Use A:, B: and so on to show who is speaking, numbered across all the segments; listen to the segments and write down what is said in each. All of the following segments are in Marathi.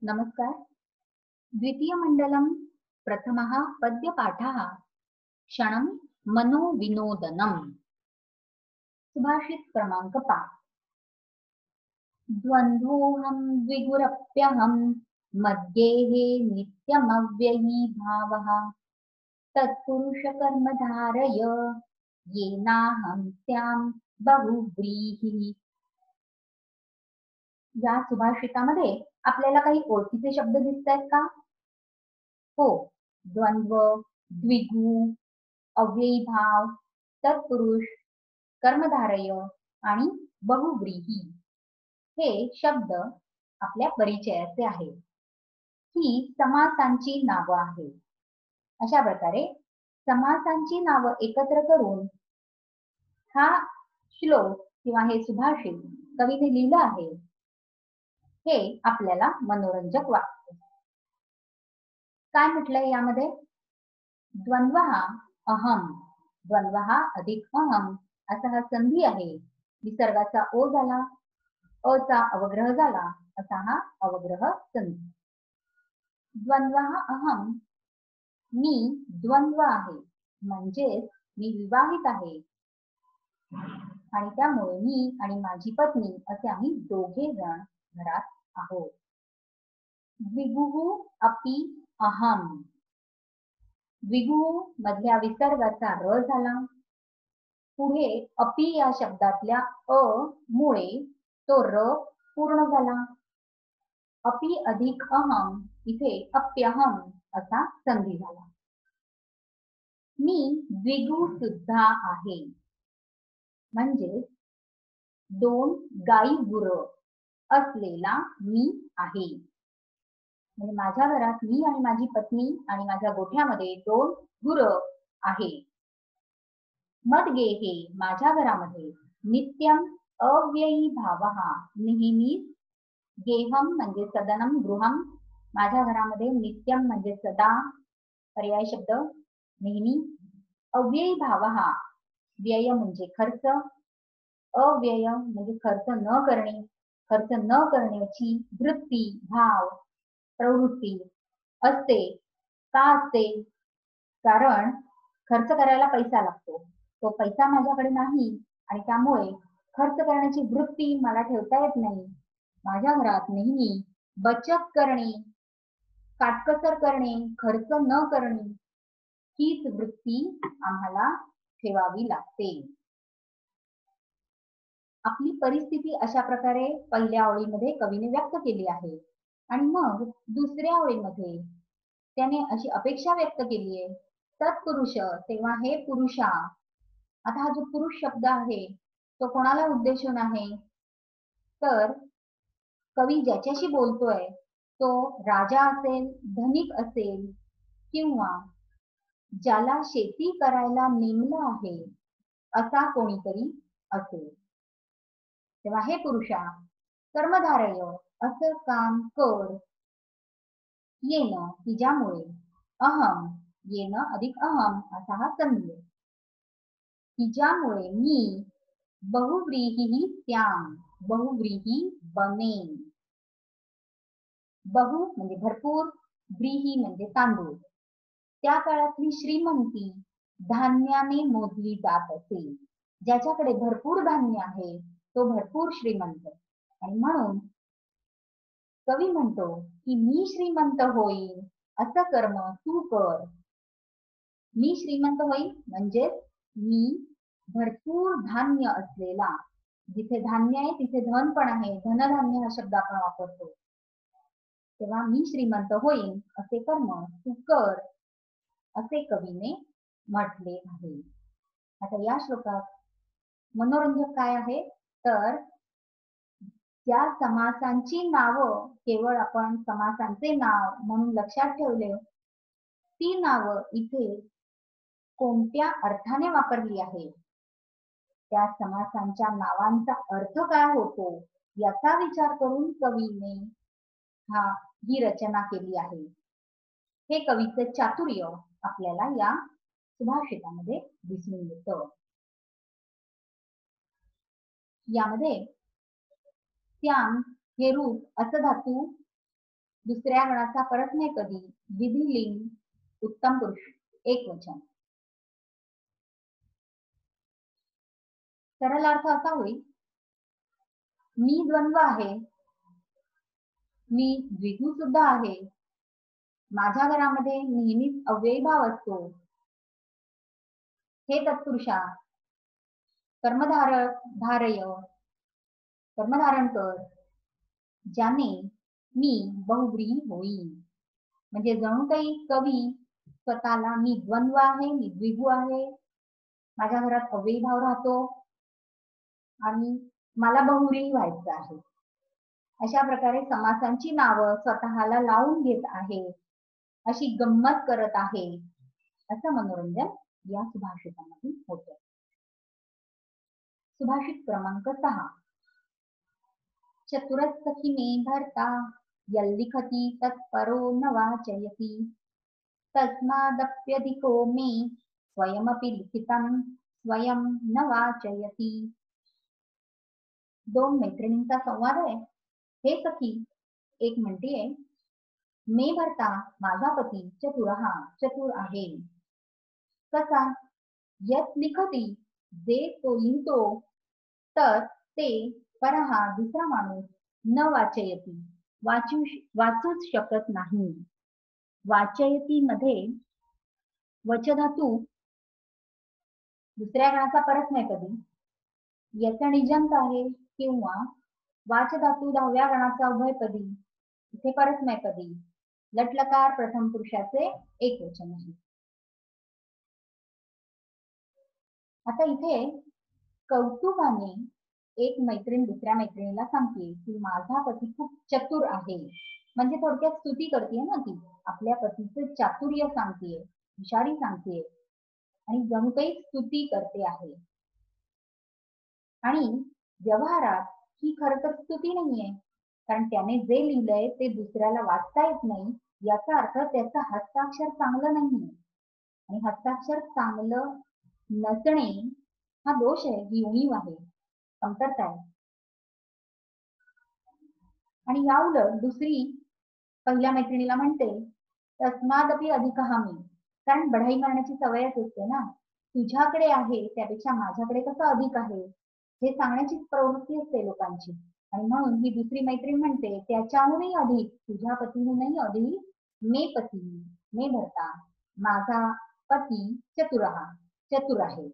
A: नमस्कार। द्वितीयमण्डलं प्रथमः पद्यपाठः क्षणं मनोविनोदनम्। सुभाषित क्रमांक 5। द्वन्द्वोऽहं द्विगुरप्यहं मद्गेः नित्यमव्ययी भावः तत्पुरुषकर्मधारय येनाहं स्यां बहुव्रीहिः। या सुभाषितामध्ये आपल्याला काही ओळखीचे शब्द दिसतायत का? हो, द्वंद्व, द्विगु, अव्ययी भाव, तत्पुरुष, कर्मधारय आणि बहुव्रीही हे शब्द आपल्या परिचयाचे आहेत. ही समासांची नावं आहेत. अशा प्रकारे समासांची नावं एकत्र करून हा श्लोक किंवा हे सुभाषित कवीने लिहिलं आहे, हे आपल्याला मनोरंजक वाटते. काय म्हटलंय यामध्ये? द्वंद्वः अहम, द्वंद्वः अधिक अहम असा हा संधी आहे. विसर्गाचा ओ झाला, अचा अवग्रह झाला, असा हा अवग्रह संधी. द्वंद्वः अहम, मी द्वंद्व आहे, म्हणजेच मी विवाहित आहे आणि त्यामुळे मी आणि माझी पत्नी असे आम्ही दोघे जण घरात आहोत. द्विगुः अपि अहम, द्विगु मधल्या विसर्गाचा र झाला. पुढे अपि या शब्दातल्या अ मुळे तो र पूर्ण झाला. अपि अधिक अहम, इथे अप्यहम असा संधी झाला. मी द्विगु सुद्धा आहे, म्हणजे दोन गाई गुरं असलेला मी आहे. म्हणजे माझ्या घरात मी आणि माझी पत्नी आणि माझ्या गोठ्यामध्ये दोन गुरं आहे. मद्गेहे, माझ्या घरामध्ये नित्यम अव्ययी भावः, नेहमी. गेहम म्हणजे सदनम, गृहम, माझ्या घरामध्ये नित्यम म्हणजे सदा, पर्याय शब्द नेहमी. अव्ययी भावः, व्यय म्हणजे खर्च, अव्यय म्हणजे खर्च न करणे, खर्च न करण्याची वृत्ती, भाव, प्रवृत्ती असते. का असते? कारण खर्च करायला पैसा लागतो, तो पैसा माझ्याकडे नाही आणि त्यामुळे खर्च करण्याची वृत्ती मला ठेवता येत नाही. माझ्या घरात नेहमी बचत करणे, काटकसर करणे, खर्च न करणे हीच वृत्ती आम्हाला ठेवावी लागते. आपली परिस्थिती अशा प्रकारे पहिल्या ओळीमध्ये कवीने व्यक्त केली आहे आणि मग दुसऱ्या ओळीमध्ये त्याने अशी अपेक्षा व्यक्त केली आहे, तत्पुरुष, तेव्हा हे पुरुषा. आता हा जो पुरुष शब्द आहे तो कोणाला उद्देशून आहे? तर कवी ज्याच्याशी बोलतोय तो राजा असेल, धनिक असेल किंवा ज्याला शेती करायला नेमलं आहे असा कोणीतरी असेल. तेव्हा हे पुरुषा, कर्मधारय, असं काम कर, येन की ज्यामुळे, अहम, येन अधिक अहम असा हा संधी, की ज्यामुळे मी बहुव्रीही त्याम, बहुव्रीही बनेन. बहु म्हणजे भरपूर, व्रीही म्हणजे तांदूळ. त्या काळातली श्रीमंती धान्याने मोजली जात असे. ज्याच्याकडे भरपूर धान्य आहे तो भरपूर श्रीमंत. आणि म्हणून कवी म्हणतो की मी श्रीमंत होईन असं कर्म तू कर. मी श्रीमंत होईन म्हणजे मी भरपूर धान्य असलेला, जिथे धान्य आहे तिथे धन पण आहे, धनधान्य हा शब्द आपण वापरतो. तेव्हा मी श्रीमंत होईन असे कर्म तू कर, असे कवीने म्हटले आहे. आता या श्लोकात मनोरंजक काय आहे? तर त्या समासांची नावं केवळ आपण समासांचे नाव म्हणून लक्षात ठेवले, ती नावं इथे कोणत्या अर्थाने वापरली आहे, त्या समासांच्या नावांचा अर्थ काय होतो याचा विचार करून कवीने ही रचना केली आहे. हे कवीचे चातुर्य आपल्याला या सुभाषितामध्ये दिसून येतं. यामध्ये त्याम हे रूप असधातू दुसऱ्या गणाचा परस्मैपदी विधिलिंग उत्तम पुरुष एकवचन. सरळ अर्थ असा होईल, मी द्वंद्व आहे, मी द्विगु सुद्धा आहे, माझ्या घरामध्ये नेहमीच अव्ययीभाव असतो. हे तत्पुरुषा कर्मधारण कर, ज्याने मी बहुब्रीही होईन. म्हणजे जणू काही कवी स्वतःला मी द्वंद्व आहे, मी द्विगु आहे, माझ्या घरात अव्ययीभाव राहतो आणि मला बहुब्रीही व्हायचं आहे, अशा प्रकारे समासांची नावं स्वतःला लावून घेत आहे, अशी गंमत करत आहे, असं मनोरंजन या सुभाषितामध्ये होतं. सुभाषित क्रमांक 6. चतुरस्सखी मे भर्ता यल्लिखति तत्परो न वाचयति तस्मादप्यधिको मे स्वयमपि लिखितं स्वयं न वाचयति. दोन मैत्रिणींचा संवाद आहे. हे सखी, एक म्हणतीये, मे भरता माझा पती चतुर आहे. कसा? यत लिखती जे तो लिहितो, तर ते परहा दुसरा माणूस न वाचयती वाचूच शकत नाही. वाचयती मध्ये वचधातू दुसऱ्या गणाचा परस्मैपदी याचा निजंत आहे, किंवा वाचधातू 10व्या गणाचा उभयपदी इथे परस्मैपदी लटलकार प्रथम पुरुषाचे एकवचन आहे. आता इथे कौतुकाने एक मैत्रीण दुसऱ्या मैत्रिणीला सांगते की माझा पती खूप चतुर आहे. म्हणजे थोडक्यात स्तुती करते ना, ती आपल्या पतीचे चातुर्य सांगते, हुशारी सांगते आणि जणू काही स्तुती करते आहे. आणि व्यवहारात ही खरं तर स्तुती नाहीये, कारण त्याने जे लिहिलंय ते दुसऱ्याला वाचता येत नाही, याचा अर्थ त्याचं हस्ताक्षर चांगलं नाहीये. आणि हस्ताक्षर चांगलं नसणे हा दोष आहे, ही उणीव आहे, कमतरता आहे. आणि या उलट दुसरी पहिल्या मैत्रिणीला म्हणते तस्मादपि अधिकः मे, कारण बढाई मारण्याची सवयच असते ना, तुझ्याकडे आहे त्यापेक्षा माझ्याकडे कसं अधिक आहे हे सांगण्याची प्रवृत्ती असते लोकांची. आणि म्हणून ही दुसरी मैत्रीण म्हणते त्याच्याहूनही अधिक, तुझ्या पतीहूनही अधिक मे भरता माझा पती चतुर आहे,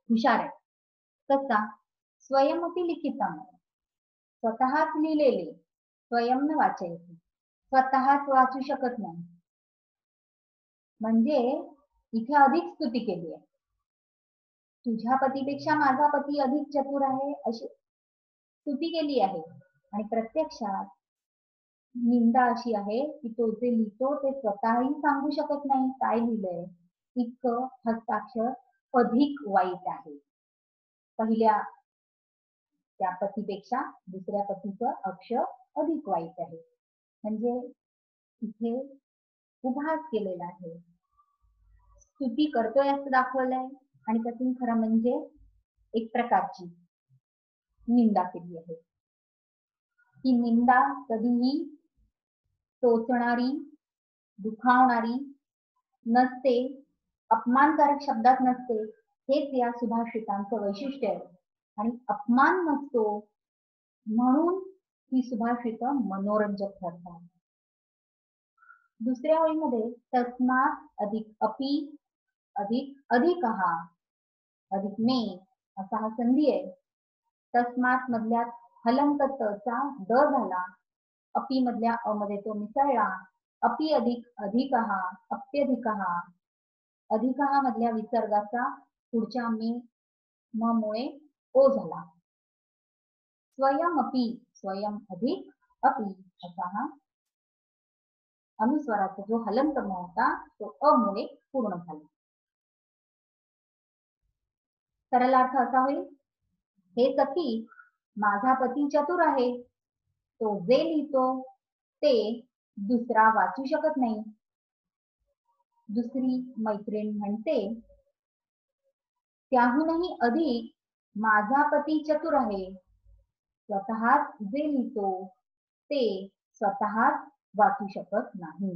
A: हुशार आहे. कसा? स्वयमपि लिखितम, स्वतःच लिहिलेले, स्वयं न वाचयती, स्वतःच वाचू शकत नाही. म्हणजे इथे अधिक स्तुती केली आहे, तुझ्या पतीपेक्षा माझा पती अधिक चतुर आहे अशी स्तुती केली आहे. आणि प्रत्यक्षात निंदा अशी आहे की तो जे लिहितो ते स्वतःही सांगू शकत नाही काय लिहिलंय, इतकं हस्ताक्षर अधिक वाईट आहे. पहिल्या त्या पतीपेक्षा दुसऱ्या पतीचं अक्षर अधिक वाईट आहे. म्हणजे इथे उपहास केलेला आहे, स्तुती करतोय असं दाखवलंय आणि त्यातून खरं म्हणजे एक प्रकारची निंदा केली आहे. ही निंदा कधीही टोचणारी, दुखावणारी नसते, अपमानकारक शब्दात नसते. हेच या सुभाषितांचं वैशिष्ट्य आहे. आणि अपमान नसतो म्हणून ही सुभाषित मनोरंजक ठरतात. दुसऱ्या ओळीमध्ये तस्मात अधिक अपि अधिक अधिकः अधिक मे असा हा संधी आहे. तस्मात मधल्या हलंत चा द झाला, अपि मधल्या अ मध्ये तो मिसळला, अपि अधिक अधिकः अप्यधिकः, अधिकः मधल्या विसर्गाचा पुढच्या मे म मुळे ओ झाला. स्वयमपि, स्वयं अधिक अपि असा हा अनुस्वाराचा जो हलंत म होता तो अ मुळे पूर्ण झाला. सरळ अर्थ असा होईल, हे सखी माझा पती चतुर आहे, तो जे लिहितो ते दुसरा वाचू शकत नाही. दुसरी मैत्रीण म्हणते त्याहूनही अधिक माझा पती चतुर आहे, स्वतःच जे लिहितो ते स्वतःच वाचू शकत नाही.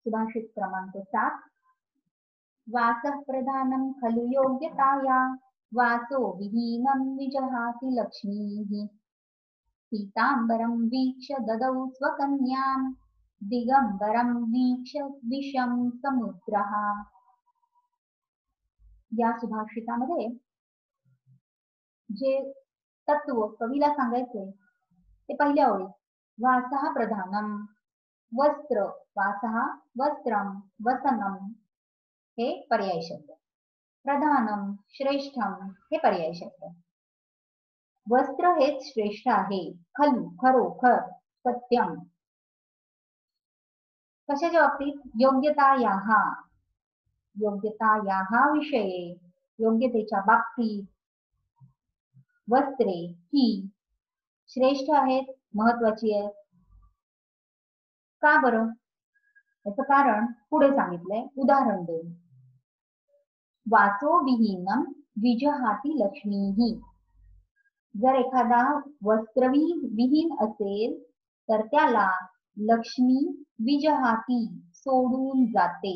A: सुभाषित क्रमांक 7. वासः प्रधानं खलु योग्यताया, वासो विहीनं विजहाति लक्ष्मीः. पीताम्बरं वीक्ष्य ददौ स्वकन्यां, दिगंबरं वीक्ष्य विषम समुद्रः. या सुभाषितामध्ये जे तत्व कवीला सांगायचे ते पहिल्या ओळीत, वासः प्रधानम, वस्त्र, वासः वस्त्रम, वसनम हे पर्याय शब्द, प्रधानम श्रेष्ठम हे पर्याय शब्द. वस्त्र हेच श्रेष्ठ आहे, खलु खरोखर, सत्यम कशाच्या बाबतीत, योग्यता विषये, योग्यतेच्या बाबतीत, वस्त्रे ही श्रेष्ठ आहेत, महत्वाची आहेत. का बरं? याचं कारण पुढे सांगितलंय उदाहरण देऊन. वासो विहीनम विजहाति लक्ष्मीही. जर एखादा वस्त्रविहीन असेल तर त्याला लक्ष्मी विजहाती सोडून जाते.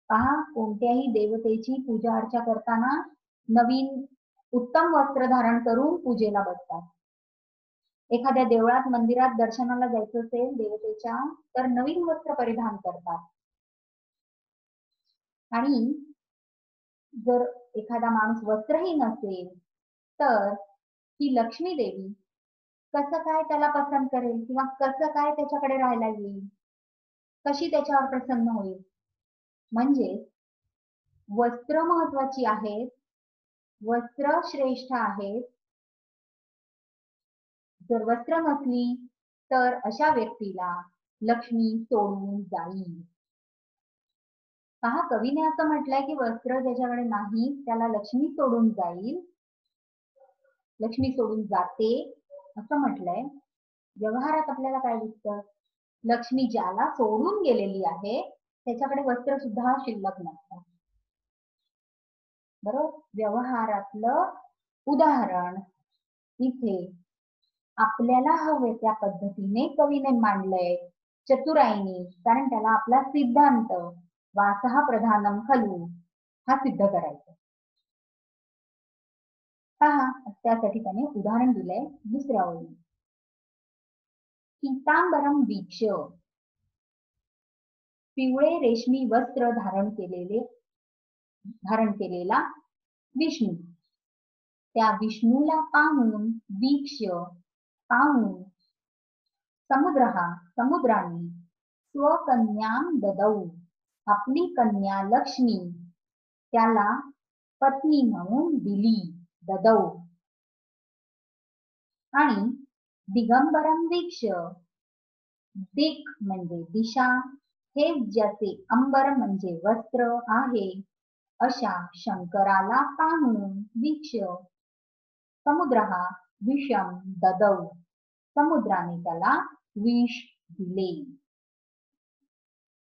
A: पहा, कोणत्याही देवतेची पूजा अर्चा करताना नवीन उत्तम वस्त्र धारण करून पूजेला बसतात. एखाद्या देवळात मंदिरात दर्शनाला जायचं असेल देवतेच्या तर नवीन वस्त्र परिधान करतात. आणि जर एखादा माणूस वस्त्रहीन असेल तर ही लक्ष्मी देवी कसं काय त्याला पसंत करेल किंवा कसं काय त्याच्याकडे राहायला येईल, कशी त्याच्यावर प्रसन्न होईल. म्हणजे वस्त्र महत्वाची आहेत, वस्त्र श्रेष्ठ आहेत. जर वस्त्र नसली तर अशा व्यक्तीला लक्ष्मी सोडून जाईल. पहा, कवीने असं म्हटलंय की वस्त्र ज्याच्याकडे नाही त्याला लक्ष्मी सोडून जाईल, लक्ष्मी सोडून जाते असं म्हटलंय. व्यवहारात आपल्याला काय दिसतं, लक्ष्मी ज्याला सोडून गेलेली आहे त्याच्याकडे वस्त्र सुद्धा शिल्लक नसतं. बरोबर, व्यवहारातलं उदाहरण इथे आपल्याला हवे त्या पद्धतीने कवीने मांडलंय, चतुराईने. कारण त्याला आपला सिद्धांत वासः प्रधानम खलु हा सिद्ध करायचा. पहा, त्यासाठी त्याने उदाहरण दिलंय दुसऱ्या ओळी. पीतांबरम वीक्ष्य, पिवळे रेशमी वस्त्र धारण केलेला विष्णू, त्या विष्णूला पाहून, वीक्ष्य पाहून, समुद्राने स्वकन्यां ददौ आपली कन्या लक्ष्मी त्याला पत्नी म्हणून दिली, ददौ. आणि दिगंबरम वीक्ष्य, दिक म्हणजे दिशा, हे ज्याचे अंबर म्हणजे वस्त्र आहे अशा शंकराला पाहून, वीक्ष्य समुद्रः विषम ददौ, समुद्राने त्याला विष दिले.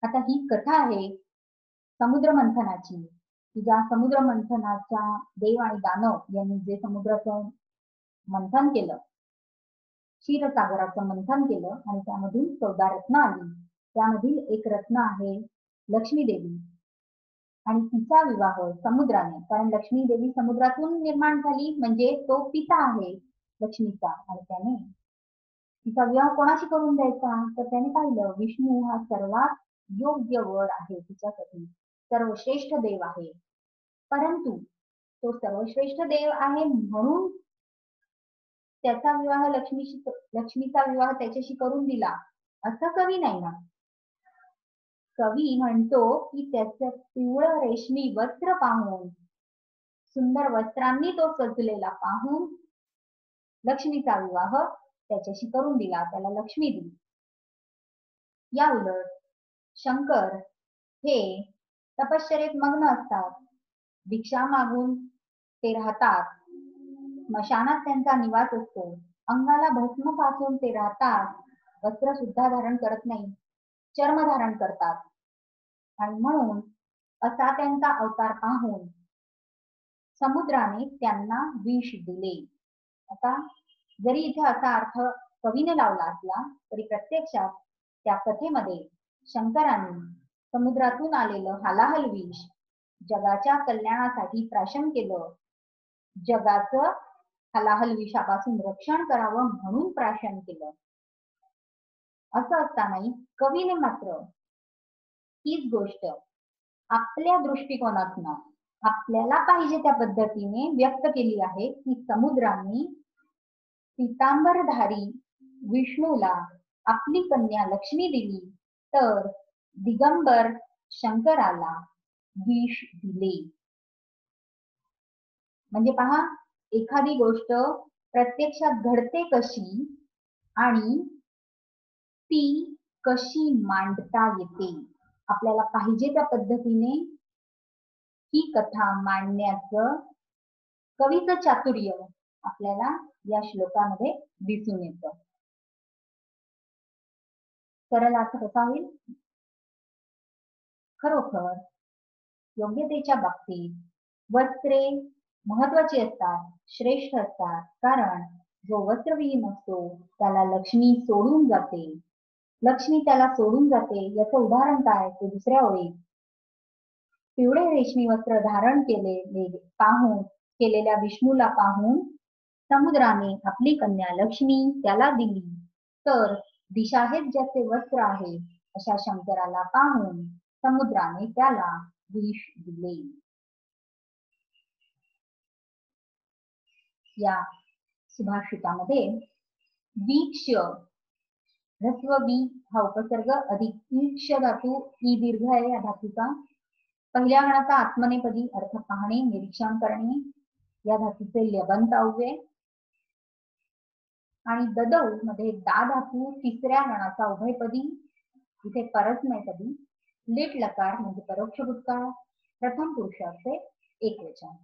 A: आता ही कथा आहे समुद्र मंथनाची, की ज्या समुद्र मंथनाच्या देव आणि दानव यांनी जे समुद्राचं मंथन केलं, क्षीरसागराचं मंथन केलं आणि त्यामधून 14 रत्न आली. त्यामधील एक रत्न आहे लक्ष्मी देवी आणि तिचा विवाह समुद्राने, कारण लक्ष्मी देवी समुद्रातून निर्माण झाली म्हणजे तो पिता आहे लक्ष्मीचा, आणि त्याने तिचा विवाह कोणाशी करून द्यायचा तर त्याने पाहिलं विष्णू हा सर्वात योग्य वर आहे तिच्यासाठी, सर्वश्रेष्ठ देव आहे. परंतु तो सर्वश्रेष्ठ देव आहे म्हणून त्याचा विवाह लक्ष्मीचा विवाह त्याच्याशी करून दिला असं कवी नाही ना. कवी म्हणतो की त्याचं पिवळं रेशमी वस्त्र पाहून, सुंदर वस्त्रांनी तो सजलेला पाहून लक्ष्मीचा विवाह त्याच्याशी करून दिला, त्याला लक्ष्मी दिली. या उलट शंकर हे तपश्चर्येत मग्न असतात, भिक्षा मागून ते राहतात, स्मशानात त्यांचा निवास असतो, अंगाला भस्म फासून ते राहतात, वस्त्र सुद्धा धारण करत नाही, चर्म धारण करतात. आणि म्हणून असा त्यांचा अवतार पाहून समुद्राने त्यांना विष दिले. आता जरी इथे असा अर्थ कवीने लावला असला तरी प्रत्यक्षात त्या कथेमध्ये शंकराने समुद्रातून आलेलं हालाहल विष जगाच्या कल्याणासाठी प्राशन केलं. जगाचं हालाहल विषापासून रक्षण करावं म्हणून प्राशन केलं. असं असतानाही कवीने मात्र हीच गोष्ट आपल्या दृष्टिकोनातून आपल्याला पाहिजे त्या पद्धतीने व्यक्त केली आहे की समुद्राने पितांबरधारी विष्णूला आपली कन्या लक्ष्मी दिली तर दिगंबर शंकराला विष दिले. म्हणजे पहा, एखादी गोष्ट प्रत्यक्षात घडते कशी आणि ती कशी मांडता येते. आपल्याला पाहिजे त्या पद्धतीने ही कथा मांडण्याचं कवीचं चातुर्य आपल्याला या श्लोकामध्ये दिसून येतं. सरळ अर्थ कसा होईल? खरोखर योग्यतेच्या बाबतीत वस्त्रे महत्वाची असतात, श्रेष्ठ असतात, कारण जो वस्त्रविहीन असतो त्याला लक्ष्मी सोडून जाते. लक्ष्मी त्याला सोडून जाते याचं उदाहरण काय? ते दुसऱ्या ओळीत, पिवळे रेशमी वस्त्र धारण केलेल्या विष्णूला पाहून समुद्राने आपली कन्या लक्ष्मी त्याला दिली तर दिशाहेत ज्याचे वस्त्र आहे अशा शंकराला पाहून समुद्राने त्याला विष दिले. या सुभाषितामध्ये वीक्ष ह्रस्व वी हा उपसर्ग अधिक ईक्ष धातू ई दीर्घ आहे या धातूचा. पहिल्या गणाचा आत्मनेपदी अर्थ पाहणे, निरीक्षण करणे या धातूचे ल्यबंत अव्यय आणि ददौ मध्ये दा धातू तिसऱ्या गणाचा उभयपदी, इथे परस्मैपदी, लिट लकार म्हणजे परोक्ष भूतकाळ, प्रथम पुरुषाचे एकवचन.